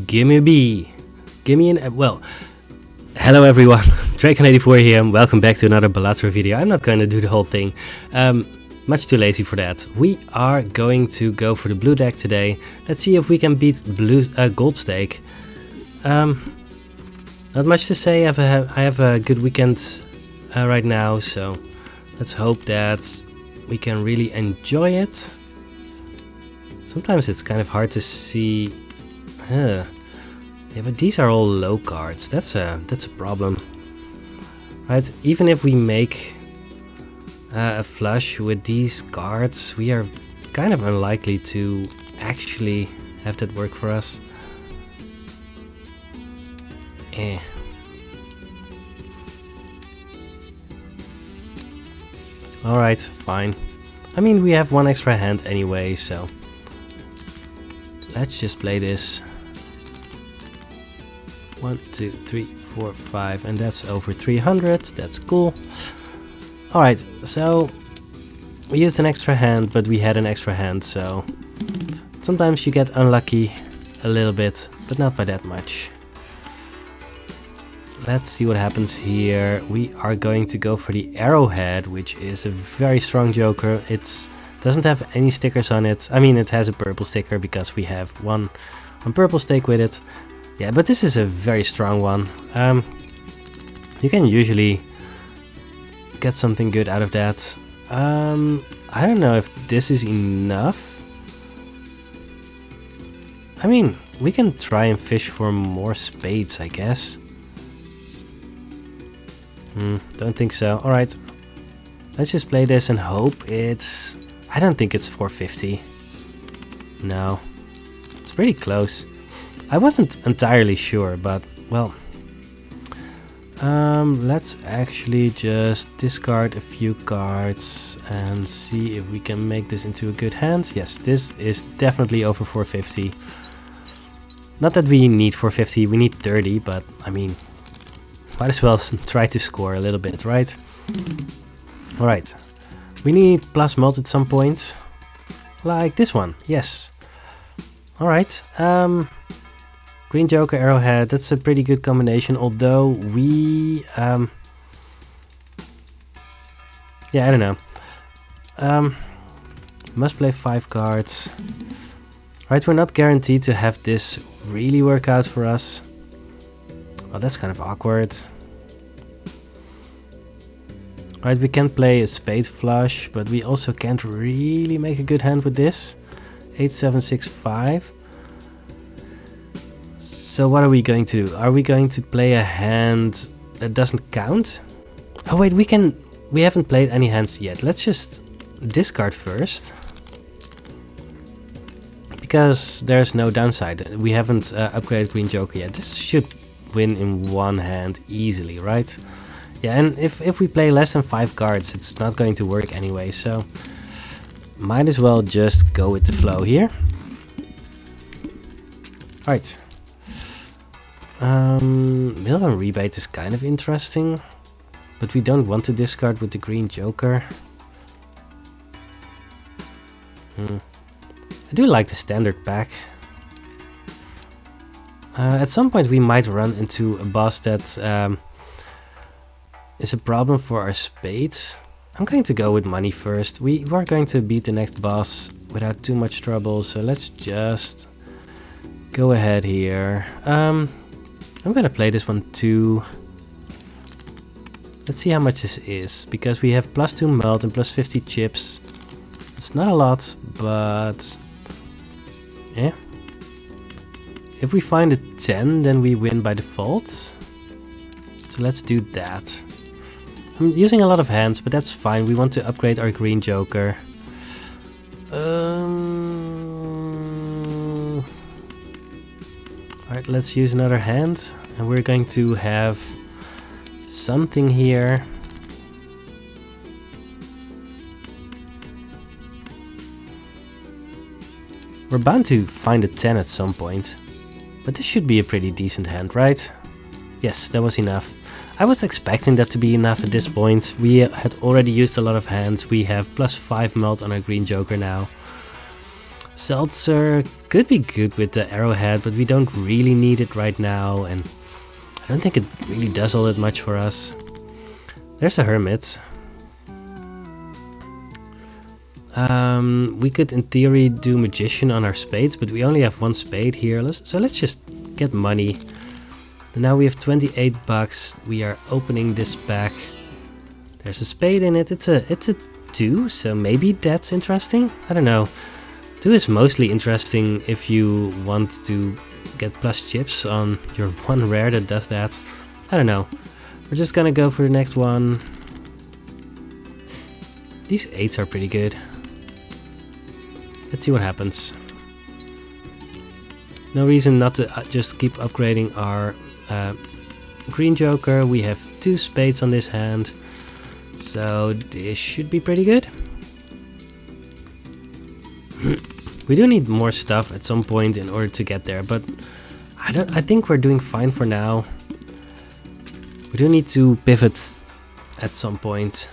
Gimme B. Gimme an... Well, hello everyone. Dragon84 here and welcome back to another Balatro video. I'm not going to do the whole thing. Much too lazy for that. We are going to go for the blue deck today. Let's see if we can beat gold stake. Not much to say. I have a good weekend right now, so let's hope that we can really enjoy it. Sometimes it's kind of hard to see. Yeah, but these are all low cards. That's a problem, right? Even if we make a flush with these cards, we are kind of unlikely to actually have that work for us. Alright, fine. I mean, we have one extra hand anyway, so let's just play this. 1, 2, 3, 4, 5, and that's over 300. That's cool. Alright, so we used an extra hand, but we had an extra hand, so sometimes you get unlucky a little bit, but not by that much. Let's see what happens here. We are going to go for the arrowhead, which is a very strong joker. It doesn't have any stickers on it. I mean, it has a purple sticker because we have one purple stake with it. Yeah, but this is a very strong one. You can usually get something good out of that. I don't know if this is enough. I mean, we can try and fish for more spades, I guess. Don't think so. Alright, let's just play this and hope it's... I don't think it's 450. No, it's pretty close. I wasn't entirely sure, but well, let's actually just discard a few cards and see if we can make this into a good hand. Yes, this is definitely over 450. Not that we need 450, we need 30, but I mean, might as well try to score a little bit, right? Alright, we need plus mult at some point, like this one, yes. Alright, green joker, arrowhead, that's a pretty good combination, although we, yeah, I don't know. Must play 5 cards. Right, we're not guaranteed to have this really work out for us. Well, that's kind of awkward. Right, we can play a spade flush, but we also can't really make a good hand with this. 8, 7, 6, 5. So what are we going to do? Are we going to play a hand that doesn't count? Oh wait, we haven't played any hands yet. Let's just discard first. Because there's no downside. We haven't upgraded green joker yet. This should win in one hand easily, right? Yeah, and if we play less than 5 cards, it's not going to work anyway, so might as well just go with the flow here. Alright. Mill and rebate is kind of interesting, but we don't want to discard with the green joker. I do like the standard pack. At some point we might run into a boss that is a problem for our spades. I'm going to go with money first. We are going to beat the next boss without too much trouble, so let's just go ahead here. I'm gonna play this one too. Let's see how much this is, because we have plus 2 melt and plus 50 chips. It's not a lot, but yeah. If we find a 10, then we win by default. So let's do that. I'm using a lot of hands, but that's fine. We want to upgrade our green joker. Alright, let's use another hand. And we're going to have something here. We're bound to find a 10 at some point. But this should be a pretty decent hand, right? Yes, that was enough. I was expecting that to be enough at this point. We had already used a lot of hands. We have plus 5 melt on our green joker now. Seltzer could be good with the arrowhead, but we don't really need it right now, and I don't think it really does all that much for us. There's a hermit. We could in theory do magician on our spades, but we only have one spade here, so let's just get money. And now we have 28 bucks. We are opening this pack. There's a spade in it. It's a 2, so maybe that's interesting. I don't know. 2 is mostly interesting if you want to get plus chips on your one rare that does that. I don't know. We're just gonna go for the next one. These 8s are pretty good. Let's see what happens. No reason not to just keep upgrading our green joker. We have 2 spades on this hand, so this should be pretty good. We do need more stuff at some point in order to get there, but I think we're doing fine for now. We do need to pivot at some point.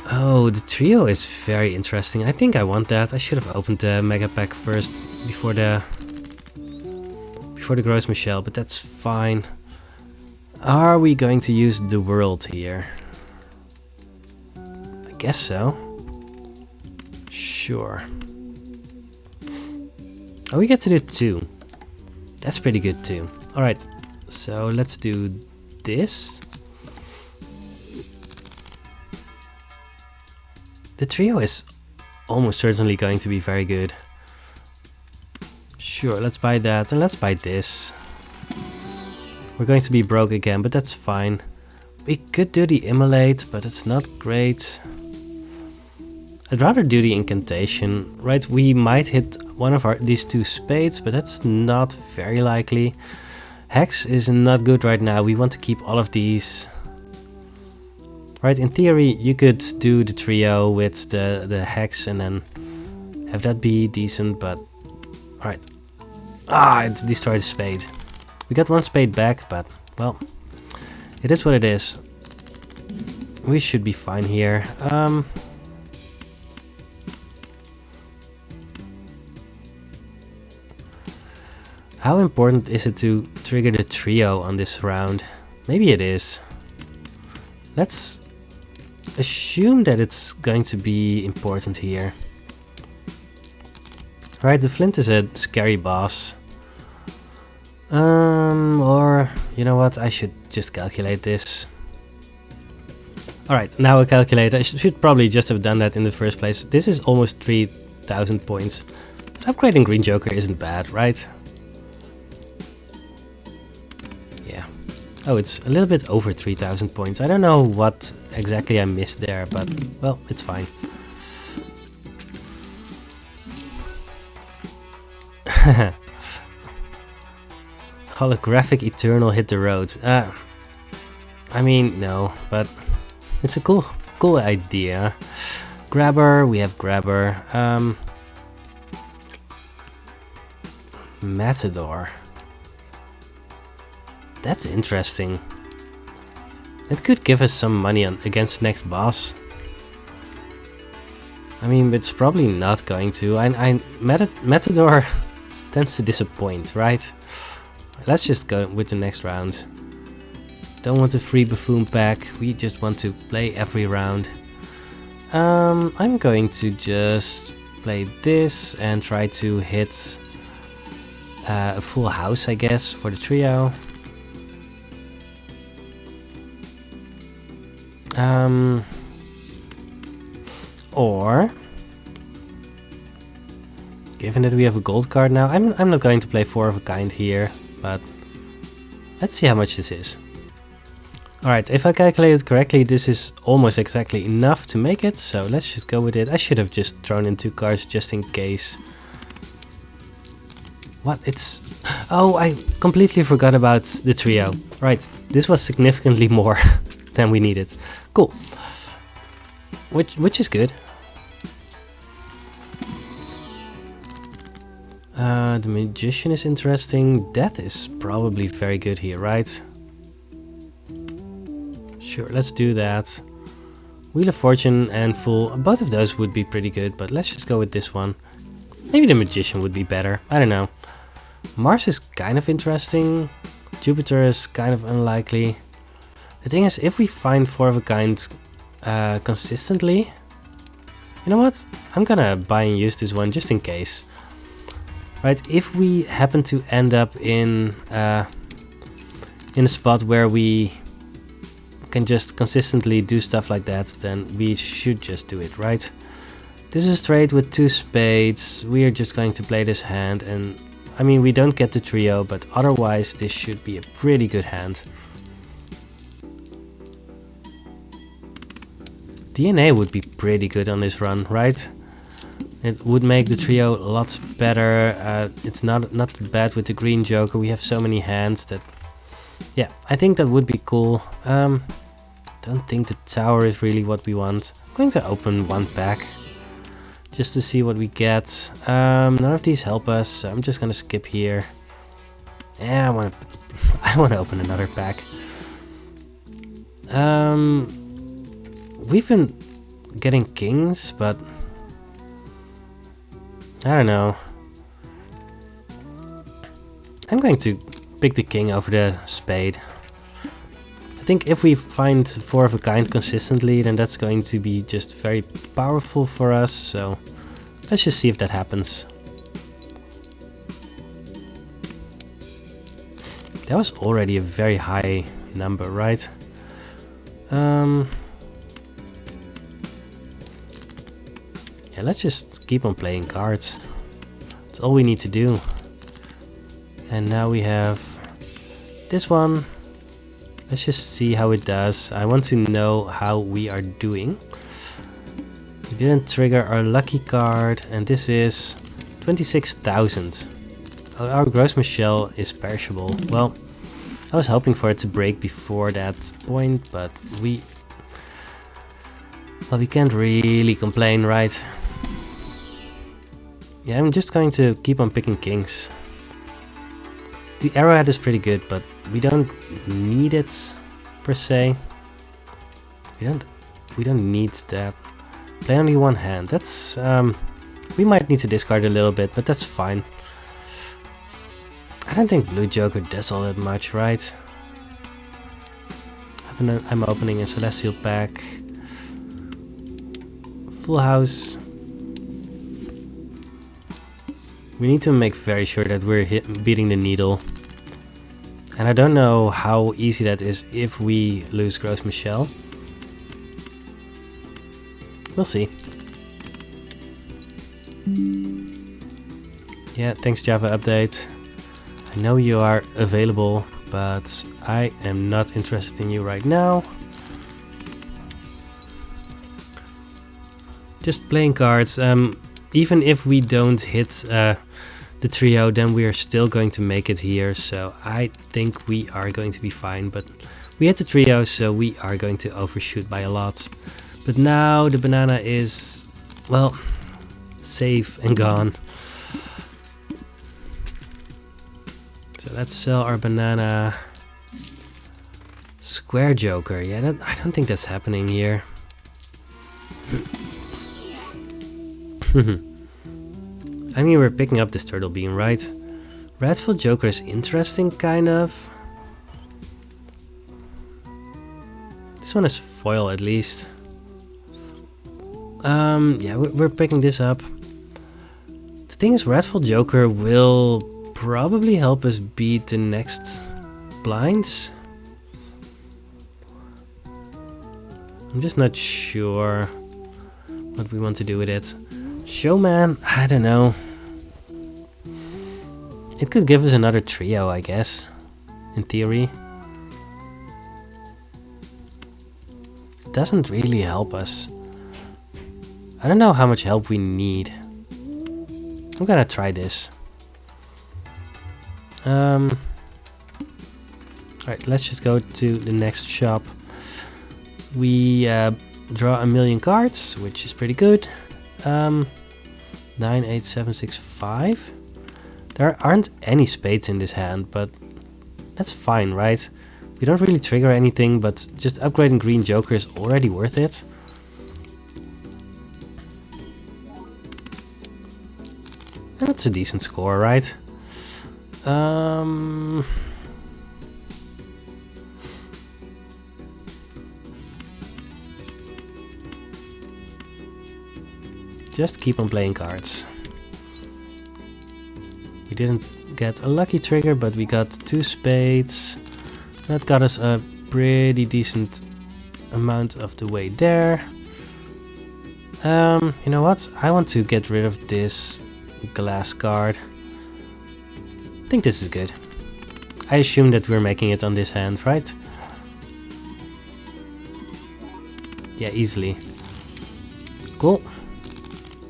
Oh, the trio is very interesting. I think I want that. I should have opened the mega pack first before the Gross Michelle, but that's fine. Are we going to use the world here? I guess so. Sure. Oh, we get to do 2. That's pretty good too. Alright, so let's do this. The trio is almost certainly going to be very good. Sure, let's buy that and let's buy this. We're going to be broke again, but that's fine. We could do the immolate, but it's not great. I'd rather do the incantation. Right, we might hit one of these 2 spades, but that's not very likely. Hex is not good right now. We want to keep all of these. Right, in theory, you could do the trio with the hex and then have that be decent, but... Alright. Ah, it destroyed the spade. We got 1 spade back, but, well, it is what it is. We should be fine here. How important is it to trigger the trio on this round? Maybe it is. Let's assume that it's going to be important here. Right, the flint is a scary boss. Or, you know what, I should just calculate this. Alright, now I calculate. I should probably just have done that in the first place. This is almost 3,000 points. But upgrading Green Joker isn't bad, right? Yeah. Oh, it's a little bit over 3,000 points. I don't know what exactly I missed there, but, well, it's fine. Holographic Eternal hit the road. I mean, no, but it's a cool idea. Grabber, we have Grabber. Matador. That's interesting. It could give us some money against the next boss. I mean, it's probably not going to. Matador tends to disappoint, right? Let's just go with the next round. Don't want a free buffoon pack. We just want to play every round. I'm going to just play this and try to hit a full house, I guess, for the trio. Or, given that we have a gold card now, I'm not going to play 4 of a kind here, but let's see how much this is. Alright, if I calculated correctly, this is almost exactly enough to make it, so let's just go with it. I should have just thrown in 2 cards just in case. What? It's... Oh, I completely forgot about the trio. Right, this was significantly more than we needed. Cool. Which is good. The Magician is interesting. Death is probably very good here, right? Sure, let's do that. Wheel of Fortune and Fool, both of those would be pretty good, but let's just go with this one. Maybe the Magician would be better, I don't know. Mars is kind of interesting, Jupiter is kind of unlikely. The thing is, if we find 4 of a kind consistently, you know what? I'm gonna buy and use this one just in case. Right, if we happen to end up in a spot where we can just consistently do stuff like that, then we should just do it, right? This is a straight with 2 spades. We are just going to play this hand, and I mean, we don't get the trio, but otherwise this should be a pretty good hand. DNA would be pretty good on this run, right? It would make the trio lots better. It's not bad with the green joker. We have so many hands that, yeah, I think that would be cool. Don't think the tower is really what we want. I'm going to open one pack just to see what we get. None of these help us, so I'm just gonna skip here. Yeah, I wanna open another pack. We've been getting kings, but I don't know. I'm going to pick the king over the spade. I think if we find 4 of a kind consistently, then that's going to be just very powerful for us. So let's just see if that happens. That was already a very high number, right? Yeah, let's just keep on playing cards. That's all we need to do. And now we have this one. Let's just see how it does. I want to know how we are doing. We didn't trigger our lucky card, and this is 26,000. Our gross Michelle is perishable. Well, I was hoping for it to break before that point, but we can't really complain, right? Yeah, I'm just going to keep on picking kings. The arrowhead is pretty good, but we don't need it per se. We don't need that. Play only one hand. That's we might need to discard a little bit, but that's fine. I don't think blue joker does all that much, right? I'm opening a celestial pack. Full house. We need to make very sure that we're beating the needle. And I don't know how easy that is if we lose Gross Michelle. We'll see. Yeah, thanks Java update. I know you are available, but I am not interested in you right now. Just playing cards. Even if we don't hit the trio, then we are still going to make it here. So I think we are going to be fine. But we hit the trio, so we are going to overshoot by a lot. But now the banana is, well, safe and gone. So let's sell our banana. Square joker. Yeah, I don't think that's happening here. I mean, we're picking up this turtle beam, right? Redfield joker is interesting, kind of. This one is foil, at least. Yeah, we're picking this up. The thing is, Redfield joker will probably help us beat the next blinds. I'm just not sure what we want to do with it. Showman, I don't know. It could give us another trio, I guess, in theory. It doesn't really help us. I don't know how much help we need. I'm gonna try this. Alright, let's just go to the next shop. We draw a million cards, which is pretty good. 9, 8, 7, 6, 5. There aren't any spades in this hand, but that's fine, right? We don't really trigger anything, but just upgrading green joker is already worth it. That's a decent score, right? Just keep on playing cards. We didn't get a lucky trigger, but we got 2 spades. That got us a pretty decent amount of the way there. You know what? I want to get rid of this glass card. I think this is good. I assume that we're making it on this hand, right? Yeah, easily. Cool.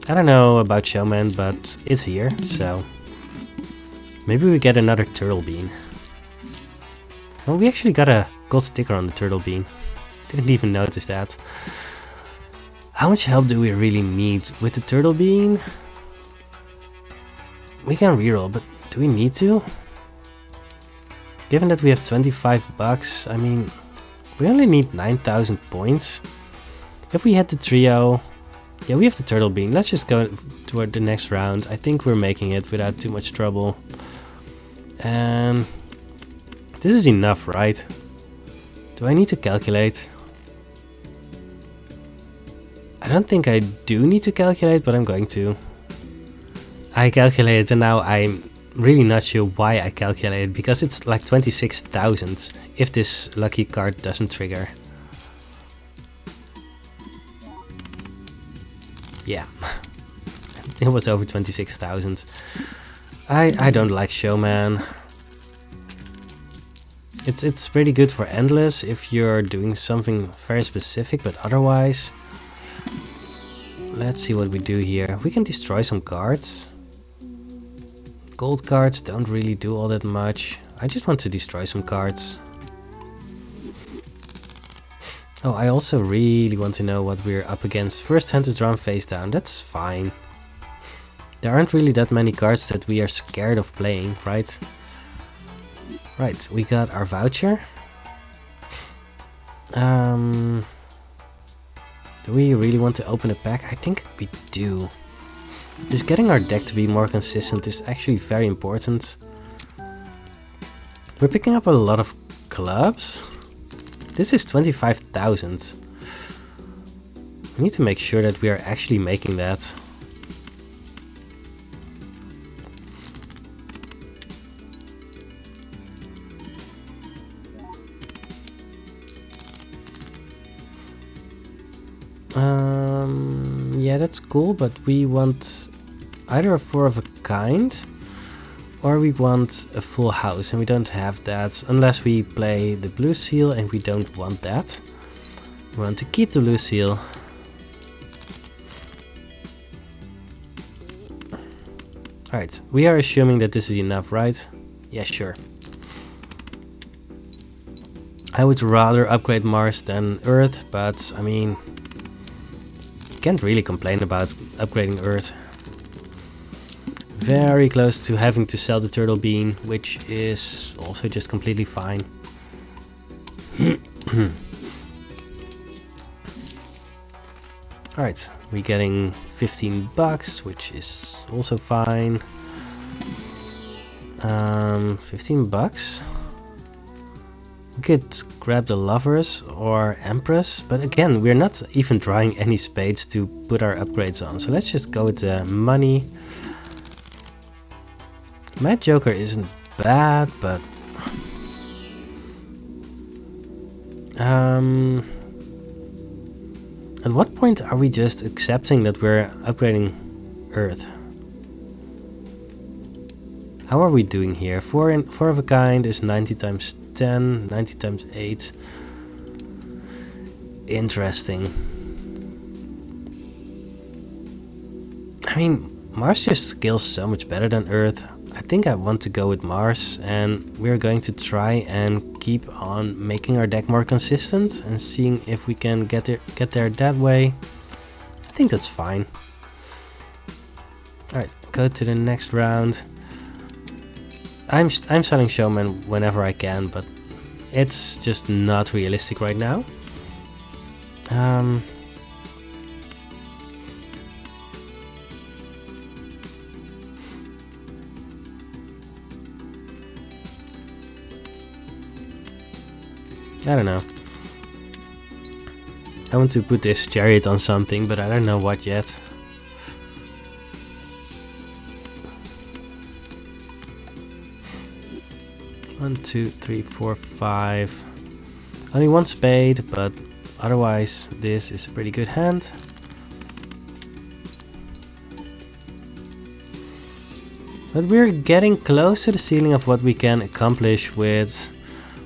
I don't know about Showman, but it's here, so... Maybe we get another turtle bean. Well, we actually got a gold sticker on the turtle bean. Didn't even notice that. How much help do we really need with the turtle bean? We can reroll, but do we need to? Given that we have 25 bucks, I mean, we only need 9,000 points. If we had the trio, yeah, we have the turtle bean. Let's just go toward the next round. I think we're making it without too much trouble. And this is enough, right? Do I need to calculate? I don't think I do need to calculate, but I'm going to. I calculated and now I'm really not sure why I calculated, because it's like 26,000 if this lucky card doesn't trigger. Yeah, it was over 26,000. I don't like Showman. It's pretty good for endless if you're doing something very specific, but otherwise... Let's see what we do here. We can destroy some cards. Gold cards don't really do all that much. I just want to destroy some cards. Oh, I also really want to know what we're up against. First hand is drawn face down. That's fine. There aren't really that many cards that we are scared of playing, right? Right, we got our voucher. Do we really want to open a pack? I think we do. Just getting our deck to be more consistent is actually very important. We're picking up a lot of clubs. This is 25,000. We need to make sure that we are actually making that. Yeah, that's cool, but we want either a 4 of a kind or we want a full house, and we don't have that unless we play the blue seal, and we don't want that. We want to keep the blue seal. Alright, we are assuming that this is enough, right? Yeah, sure. I would rather upgrade Mars than Earth, but I mean... Can't really complain about upgrading Earth. Very close to having to sell the turtle bean, which is also just completely fine. Alright, we're getting 15 bucks, which is also fine. 15 bucks. We could grab the lovers or empress, but again, we're not even drawing any spades to put our upgrades on. So let's just go with the money. Mad Joker isn't bad, but at what point are we just accepting that we're upgrading Earth? How are we doing here? 4 of a kind is 90 times 10, 90 times 8. Interesting. I mean, Mars just scales so much better than Earth. I think I want to go with Mars, and we're going to try and keep on making our deck more consistent and seeing if we can get there that way. I think that's fine. Alright, go to the next round. I'm selling Showman whenever I can, but it's just not realistic right now. I don't know. I want to put this chariot on something, but I don't know what yet. One, two, three, four, five. Only one spade, but otherwise this is a pretty good hand. But we're getting close to the ceiling of what we can accomplish with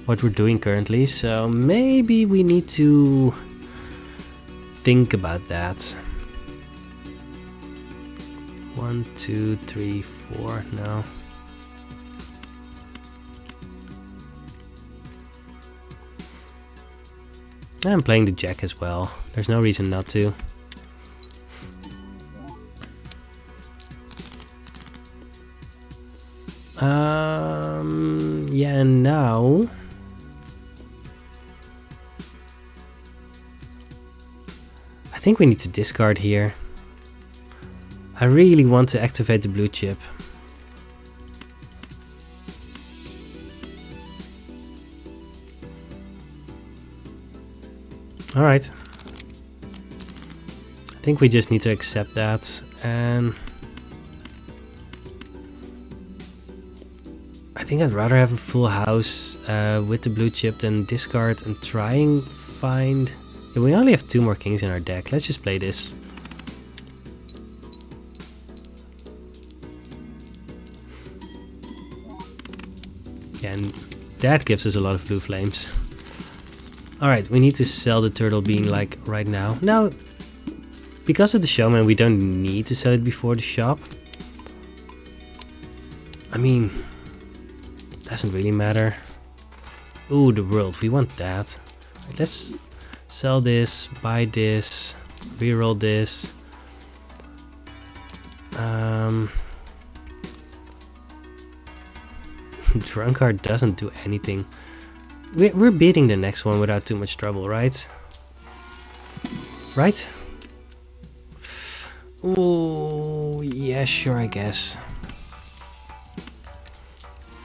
what we're doing currently, so maybe we need to think about that. 1, 2, 3, 4, no. I'm playing the jack as well. There's no reason not to. Yeah, and now I think we need to discard here. I really want to activate the blue chip. Alright. I think we just need to accept that, and I think I'd rather have a full house with the blue chip than discard and try and find... Yeah, we only have 2 more kings in our deck. Let's just play this. Yeah, and that gives us a lot of blue flames. Alright, we need to sell the turtle bean like right now. Now, because of the showman, we don't need to sell it before the shop. I mean, doesn't really matter. Ooh, the world, we want that. Right, let's sell this, buy this, reroll this. Drunkard doesn't do anything. We're beating the next one without too much trouble, right? Right? Oh, yeah, sure, I guess.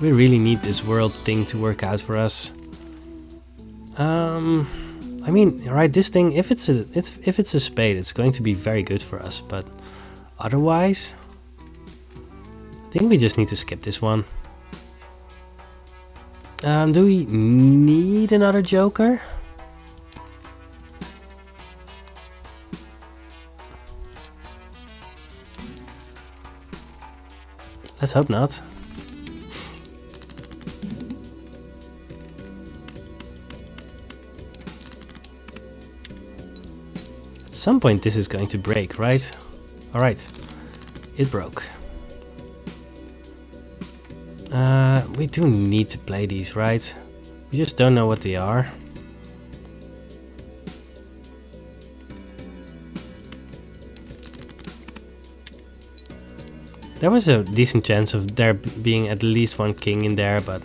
We really need this world thing to work out for us. I mean, right, this thing, if it's a spade, it's going to be very good for us, but otherwise, I think we just need to skip this one. Do we need another joker? Let's hope not. At some point this is going to break, right? Alright, it broke. We do need to play these, right? We just don't know what they are. There was a decent chance of there being at least one king in there, but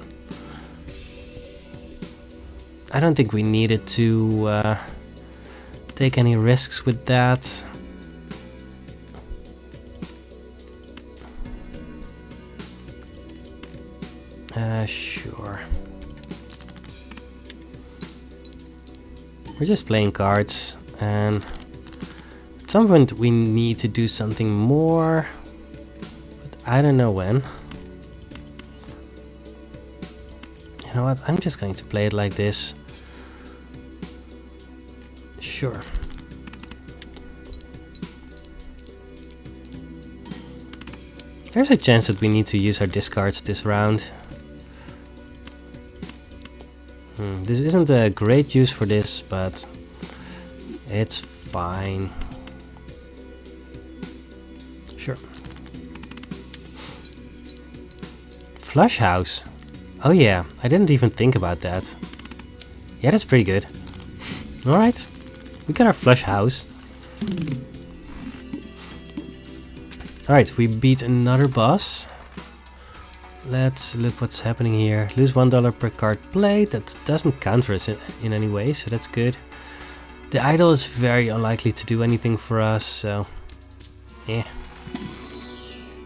I don't think we needed to take any risks with that. Sure. We're just playing cards, and at some point we need to do something more, but I don't know when. You know what? I'm just going to play it like this. Sure. There's a chance that we need to use our discards this round. This isn't a great use for this, but it's fine. Sure. Flush house. Oh yeah, I didn't even think about that. Yeah, that's pretty good. Alright, we got our flush house. Alright, we beat another boss. Let's look what's happening here. Lose $1 per card played. That doesn't counter us in any way, so that's good. The idol is very unlikely to do anything for us, so yeah.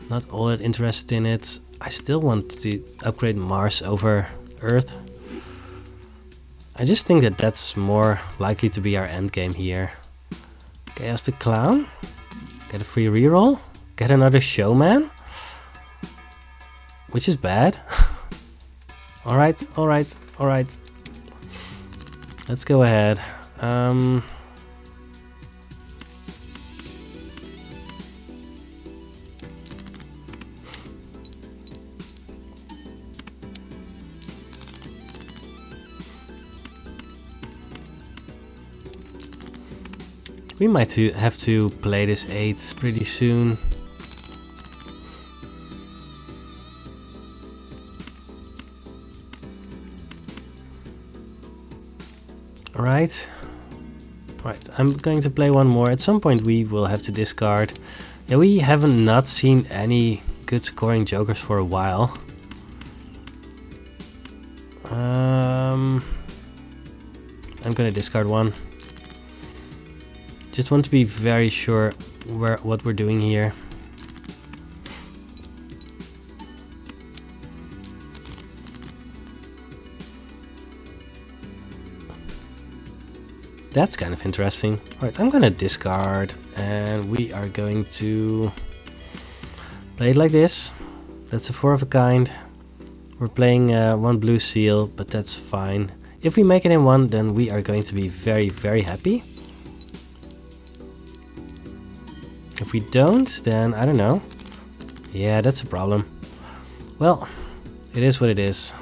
Not all that interested in it. I still want to upgrade Mars over Earth. I just think that that's more likely to be our end game here. Chaos the Clown. Get a free reroll. Get another Showman. Which is bad. Alright, alright, alright. Let's go ahead. We might have to play this 8 pretty soon. Alright. Right, I'm going to play one more. At some point we will have to discard. Yeah, we haven't not seen any good scoring jokers for a while. I'm gonna discard one. Just want to be very sure what we're doing here. That's kind of interesting. Alright, I'm gonna discard and we are going to play it like this. That's a 4 of a kind. We're playing 1 blue seal, but that's fine. If we make it in 1, then we are going to be very, very happy. If we don't, then I don't know. Yeah, that's a problem. Well, it is what it is.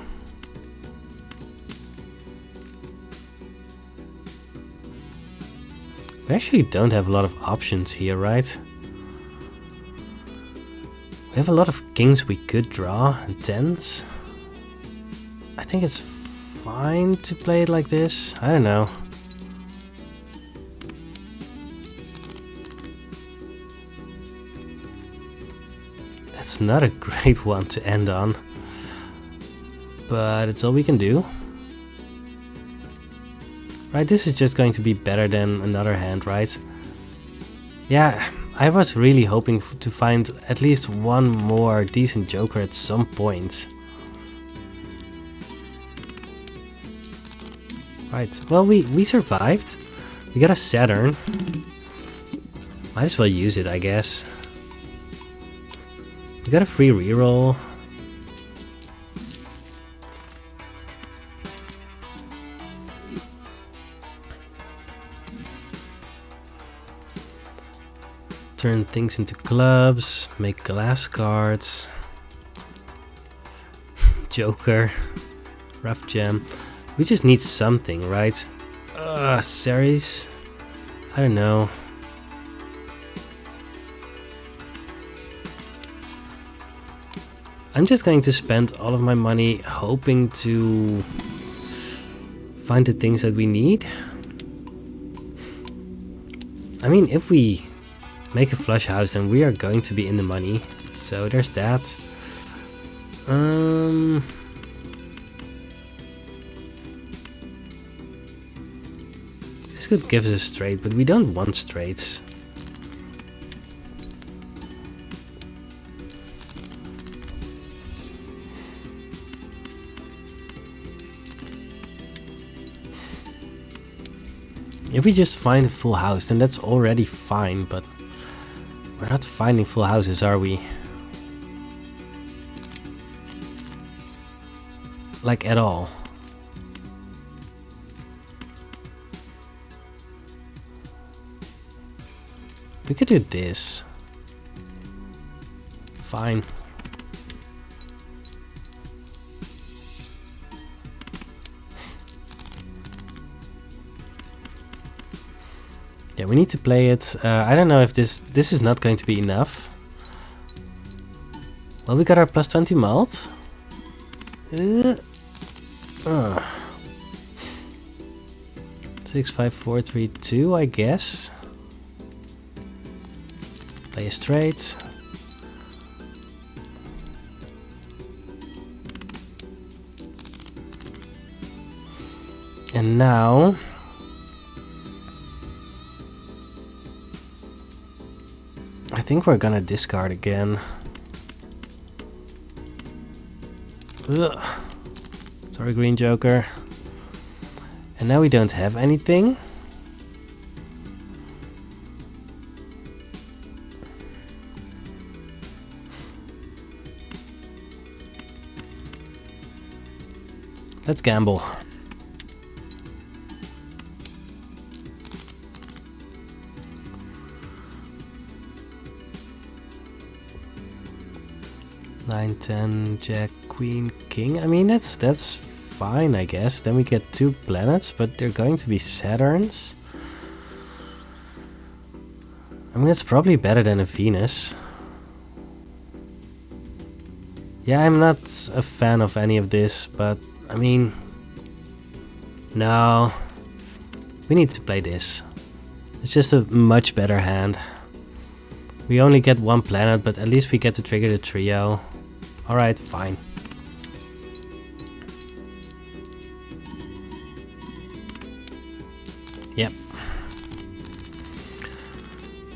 We actually don't have a lot of options here, right? We have a lot of kings we could draw and 10s. I think it's fine to play it like this. I don't know. That's not a great one to end on. But it's all we can do. Right, this is just going to be better than another hand, right? Yeah, I was really hoping to find at least one more decent joker at some point. Right, well we survived. We got a Saturn. Might as well use it, I guess. We got a free reroll. Turn things into clubs, make glass cards. Joker, rough gem. We just need something, right? Ceres? I don't know. I'm just going to spend all of my money hoping to find the things that we need. I mean, if we make a flush house, then we are going to be in the money. So there's that. This could give us a straight, but we don't want straights. If we just find a full house, then that's already fine, but we're not finding full houses, are we? Like, at all. We could do this. Fine. Yeah, we need to play it. I don't know if this is not going to be enough. Well, we got our plus 20 malt. 6, 5, 4, 3, 2, I guess. Play a straight. And now I think we're gonna discard again. Ugh. Sorry, green joker. And now we don't have anything. Let's gamble. Nine, 10, Jack, Queen, King. I mean, that's fine, I guess. Then we get 2 planets, but they're going to be Saturns. I mean, it's probably better than a Venus. Yeah, I'm not a fan of any of this, but I mean, no, we need to play this. It's just a much better hand. We only get 1 planet, but at least we get to trigger the trio. Alright, fine. Yep.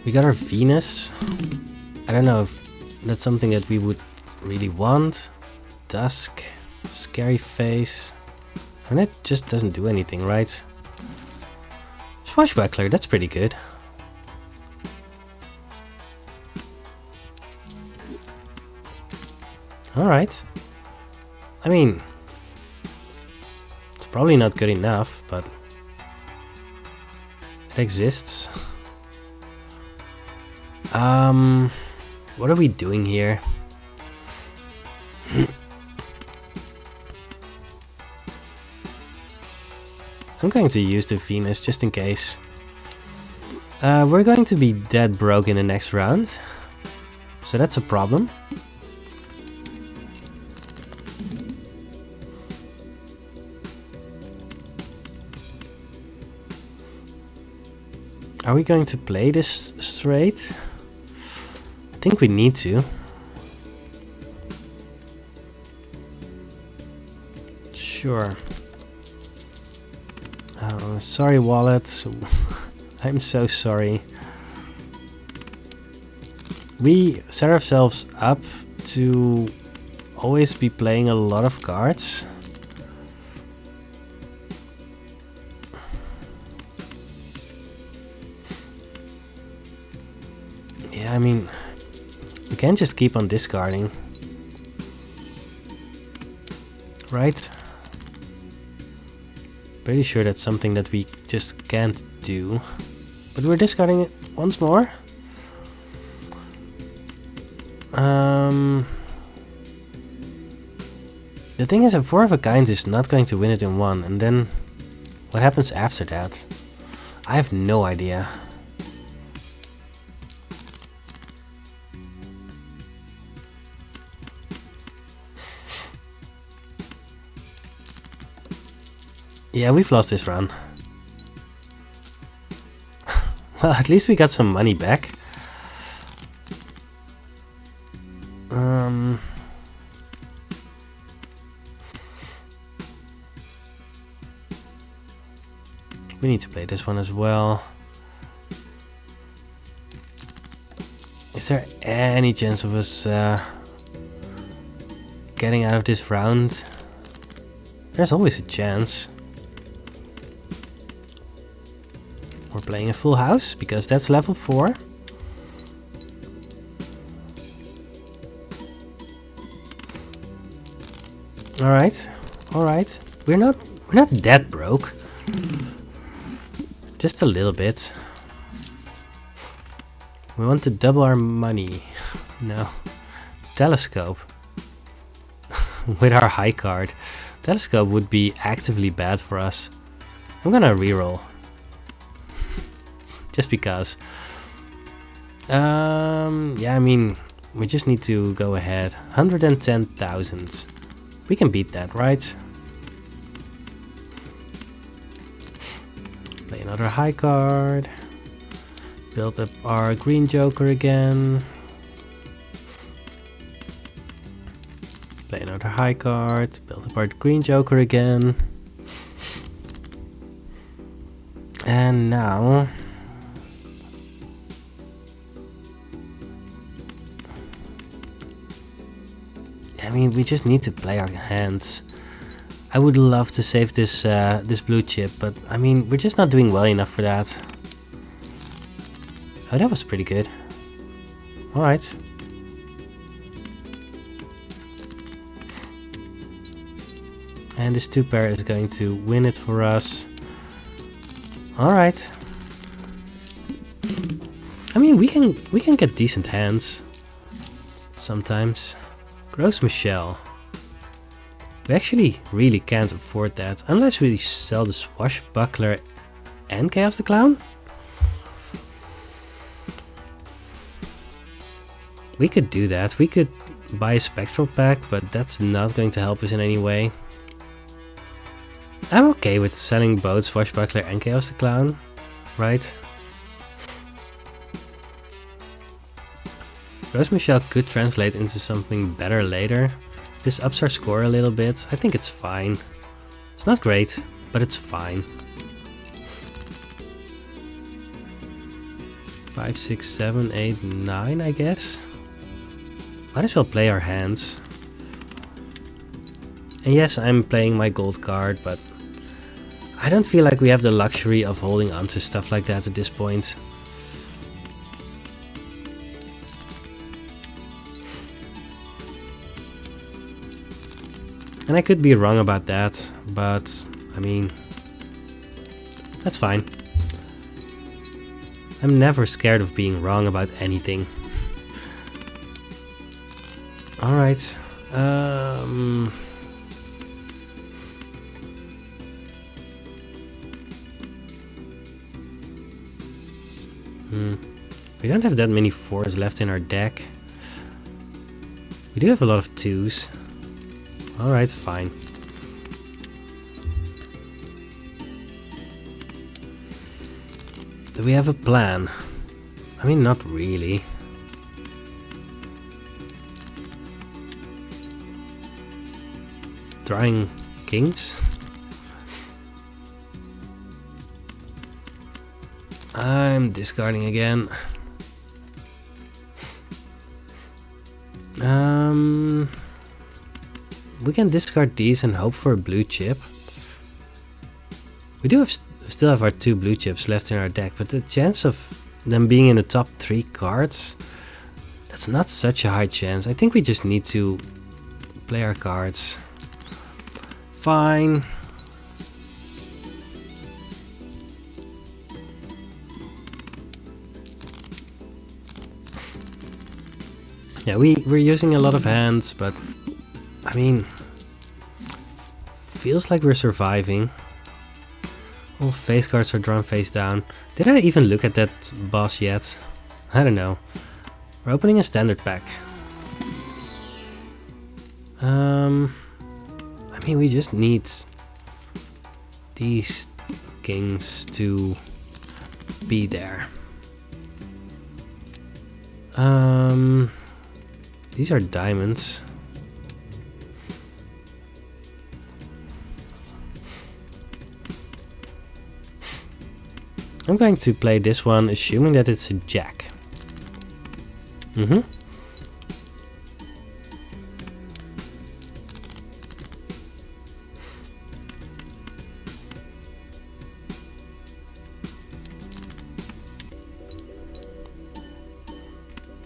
We got our Venus. I don't know if that's something that we would really want. Dusk. Scary face. And it just doesn't do anything, right? Swashbuckler, that's pretty good. Alright. I mean, it's probably not good enough, but it exists. What are we doing here? I'm going to use the Venus just in case. We're going to be dead broke in the next round, so that's a problem. Are we going to play this straight? I think we need to. Sure. Oh, sorry, wallet. I'm so sorry. We set ourselves up to always be playing a lot of cards. Yeah, I mean, we can't just keep on discarding. Right? Pretty sure that's something that we just can't do. But we're discarding it once more. The thing is, a 4 of a kind is not going to win it in 1. And then what happens after that? I have no idea. Yeah, we've lost this run. Well, at least we got some money back. We need to play this one as well. Is there any chance of us getting out of this round? There's always a chance. We're playing a full house because that's level 4. Alright, alright. We're not that broke. Just a little bit. We want to double our money. No. Telescope. With our high card. Telescope would be actively bad for us. I'm gonna reroll. Just because. Yeah, I mean, we just need to go ahead. 110,000. We can beat that, right? Play another high card. Build up our green joker again. Play another high card. Build up our green joker again. And now... I mean, we just need to play our hands. I would love to save this this blue chip, but I mean, we're just not doing well enough for that. Oh, that was pretty good. Alright. And this 2-pair is going to win it for us. Alright. I mean, we can get decent hands sometimes. Gross Michelle. We actually really can't afford that unless we sell the Swashbuckler and Chaos the Clown. We could do that. We could buy a Spectral pack, but that's not going to help us in any way. I'm okay with selling both Swashbuckler and Chaos the Clown, right? Rose Michelle could translate into something better later. This ups our score a little bit. I think it's fine. It's not great, but it's fine. 5, 6, 7, 8, 9, I guess. Might as well play our hands. And yes, I'm playing my gold card, but I don't feel like we have the luxury of holding on to stuff like that at this point. And I could be wrong about that, but I mean, that's fine. I'm never scared of being wrong about anything. Alright. We don't have that many 4s left in our deck. We do have a lot of 2s. Alright, fine. Do we have a plan? I mean, not really. Drawing kings? I'm discarding again. We can discard these and hope for a blue chip. We do have still have our 2 blue chips left in our deck, but the chance of them being in the top 3 cards, that's not such a high chance. I think we just need to play our cards. Fine. Yeah, we're using a lot of hands, but I mean, feels like we're surviving. All face cards are drawn face down. Did I even look at that boss yet? I don't know. We're opening a standard pack. I mean, we just need these kings to be there. These are diamonds. I'm going to play this one, assuming that it's a jack.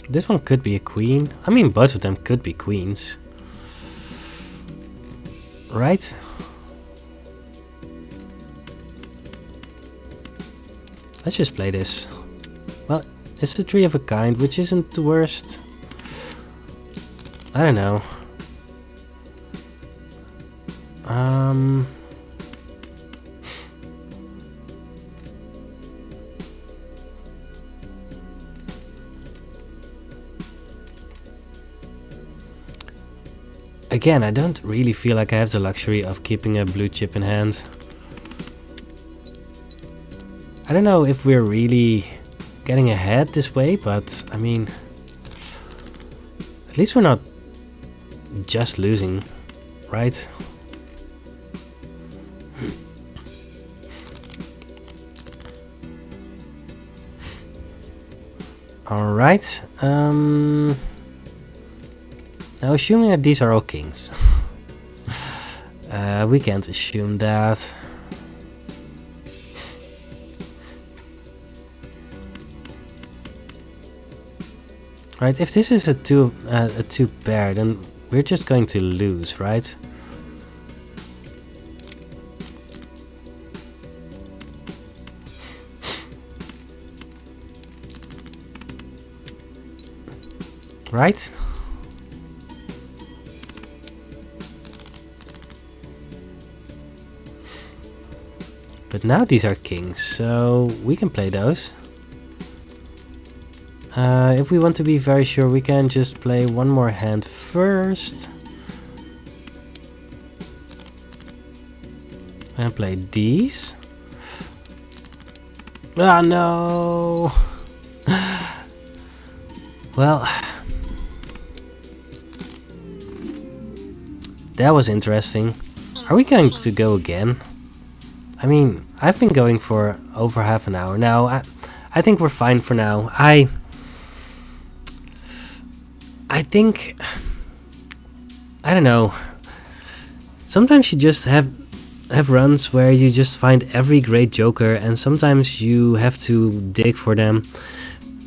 This one could be a queen. I mean, both of them could be queens. Right? Let's just play this. Well, it's the 3 of a kind, which isn't the worst. I don't know. Again, I don't really feel like I have the luxury of keeping a blue chip in hand. I don't know if we're really getting ahead this way, but I mean, at least we're not just losing, right? Alright, now assuming that these are all kings. We can't assume that. Right, if this is a two pair, then we're just going to lose, right? Right? But now these are kings, so we can play those. If we want to be very sure, we can just play one more hand first. And play these. Ah, no! Well, that was interesting. Are we going to go again? I mean, I've been going for over half an hour now. I think we're fine for now. I think, I don't know. Sometimes you just have runs where you just find every great joker, and sometimes you have to dig for them.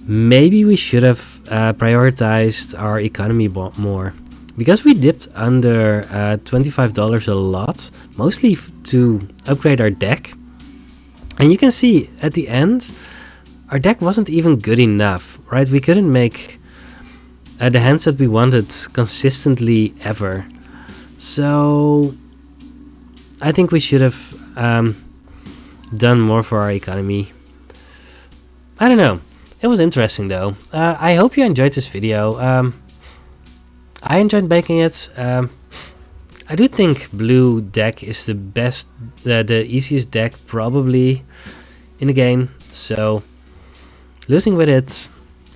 Maybe we should have prioritized our economy more. Because we dipped under $25 a lot, mostly to upgrade our deck. And you can see at the end, our deck wasn't even good enough, right? We couldn't make the hands that we wanted consistently ever. So I think we should have done more for our economy. I don't know. It was interesting though. I hope you enjoyed this video. I enjoyed making it. I do think blue deck is the best, the easiest deck probably in the game. So losing with it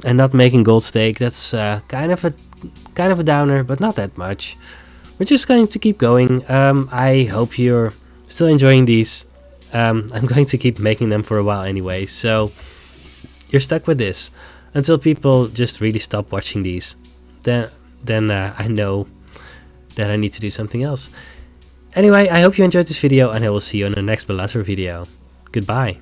and not making gold stake, that's kind of a downer, but not that much. We're just going to keep going. I hope you're still enjoying these. I'm going to keep making them for a while anyway, so you're stuck with this until people just really stop watching these. Then I know that I need to do something else. Anyway, I hope you enjoyed this video, and I will see you in the next Balatro video. Goodbye.